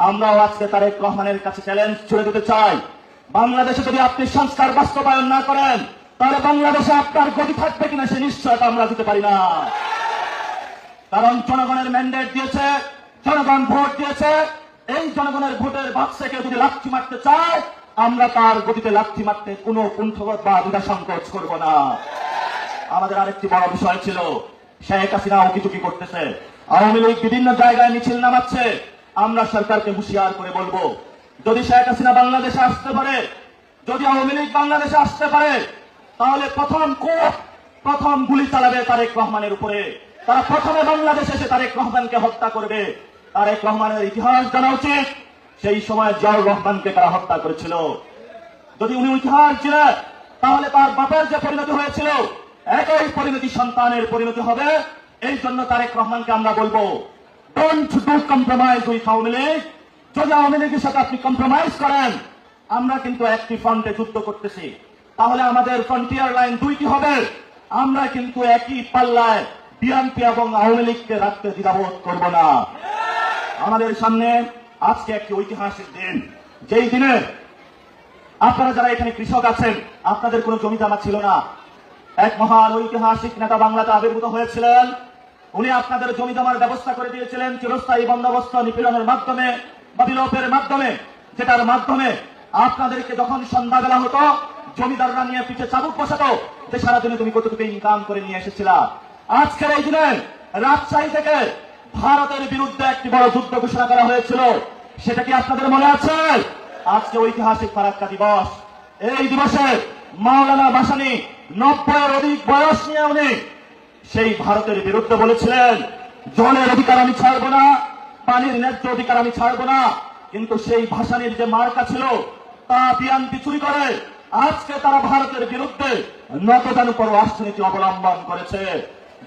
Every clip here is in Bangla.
আমরাও আজকে তারেক রহমানের কাছে চ্যালেঞ্জ ছুড়ে দিতে চাই, বাংলাদেশে যদি আপনি সংস্কার বাস্তবায়ন না করেন তাহলে বাংলাদেশে আপনার গতি থাকবে কিনা সে নিশ্চয়তা আমরা দিতে পারি না। কারণ জনগণের ম্যান্ডেট দিয়েছে, জনগণ ভোট দিয়েছে, এই জনগণের ভোটের বাক্সে কেউ যদি লাথি মারতে চায় আমরা তার গতিতে লাথি মারতে কোনো কুণ্ঠবোধ বা দ্বিধা সংকোচ করব না। আমাদের আরেকটি বড় বিষয় ছিল, শেখ হাসিনা উকিচুকি করতেছে, আওয়ামী লীগ বিভিন্ন জায়গায় মিছিল নামাচ্ছে। আমরা সরকারকে হুঁশিয়ার করে বলবো, যদি শেখ হাসিনা বাংলাদেশে আসতে পারে, যদি আওয়ামী লীগ বাংলাদেশে আসতে পারে, তাহলে প্রথম গুলি চালাবে তারেক রহমানের উপরে। তারা প্রথমে বাংলাদেশে এসে তারেক রহমানকে হত্যা করবে। তারেক রহমানের ইতিহাস জানা উচিত, সেই সময় জিয়াউর রহমানকে তারা হত্যা করেছিল। যদি উনি ইতিহাস ছিলেন তাহলে তার বাপের যে পরিণতি হয়েছিল একই পরিণতি সন্তানের পরিণতি হবে। এই জন্য তারেক রহমানকে আমরা বলবো, don't do compromise with Awami League. যদি আওয়ামী লীগের সাথে আপনি কম্প্রোমাইজ করেন, আমরা কিন্তু একটি ফ্রন্টে যুদ্ধ করতেছি, তাহলে আমাদের ফ্রন্টিয়ার লাইন দুইটি হবে। আমরা কিন্তু একই পাল্লায় বিএনপি এবং আওয়ামী লীগকে রাখতে দ্বিধাবোধ করব না। আমাদের সামনে আজকে একটি ঐতিহাসিক দিন, যেই দিনে আপনারা যারা এখানে কৃষক আছেন, আপনাদের কোনো জমি জমা ছিল না। এক মহান ঐতিহাসিক নেতা বাংলাতে আবির্ভূত হয়েছিলেন। উনি আপনাদের জমি জমার ব্যবস্থা করে দিয়েছিলেন চিরস্থায়ী বন্দোবস্ত নিপীড়নের মাধ্যমে বা বিলোপের মাধ্যমে, যেটার মাধ্যমে আপনাদেরকে যখন সন্ধ্যাবেলা হতো জমিদাররা নিয়ে পিঠে চাবুক বসাতো যে সারাদিনে তুমি কতটুকু ইনকাম করে নিয়ে এসেছিলা। আজকের এই দিনে রাজশাহী থেকে ভারতের বিরুদ্ধে একটি বড় যুদ্ধ ঘোষণা করা হয়েছিল, সেটা কি আপনাদের মনে আছে? আজকে ঐতিহাসিক ফারাক্কা দিবস। এই দিবসে মাওলানা ভাসানী 90-এর অধিক বয়স নিয়ে উনি সেই ভারতের বিরুদ্ধে বলেছিলেন, জলের অধিকার আমি ছাড়ব না, পানির ন্যায্য অধিকার আমি ছাড়ব না। কিন্তু সেই ভাসানীর যে মার্কা ছিল তা বিএনপি চুরি করে আজকে তারা ভারতের বিরুদ্ধে নতজানুপর রাষ্ট্রনীতি অবলম্বন করেছে।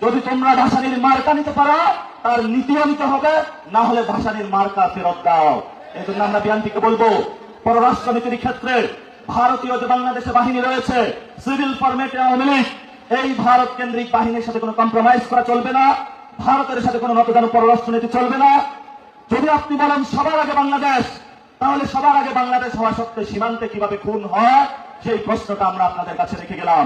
যদি তোমরা ভাসানীর মার্কা নিতে পারো তার নীতিও নিতে হবে, না হলে ভাসানীর মার্কা ফেরত দাও। এই জন্য আমরা বিএনপিকে বলবো, পররাষ্ট্রনীতির ক্ষেত্রে ভারতীয় যে বাংলাদেশে বাহিনী রয়েছে, সিভিল ফরম্যাটে আওয়ামী লীগ, এই ভারত কেন্দ্রিক বাহিনীর সাথে কোনো কম্প্রোমাইজ করা চলবে না, ভারতের সাথে কোনো নতজানু পররাষ্ট্রনীতি চলবে না। যদি আপনি বলেন সবার আগে বাংলাদেশ, তাহলে সবার আগে বাংলাদেশ হওয়া সত্ত্বেও সীমান্তে কিভাবে খুন হয় সেই প্রশ্নটা আমরা আপনাদের কাছে রেখে গেলাম।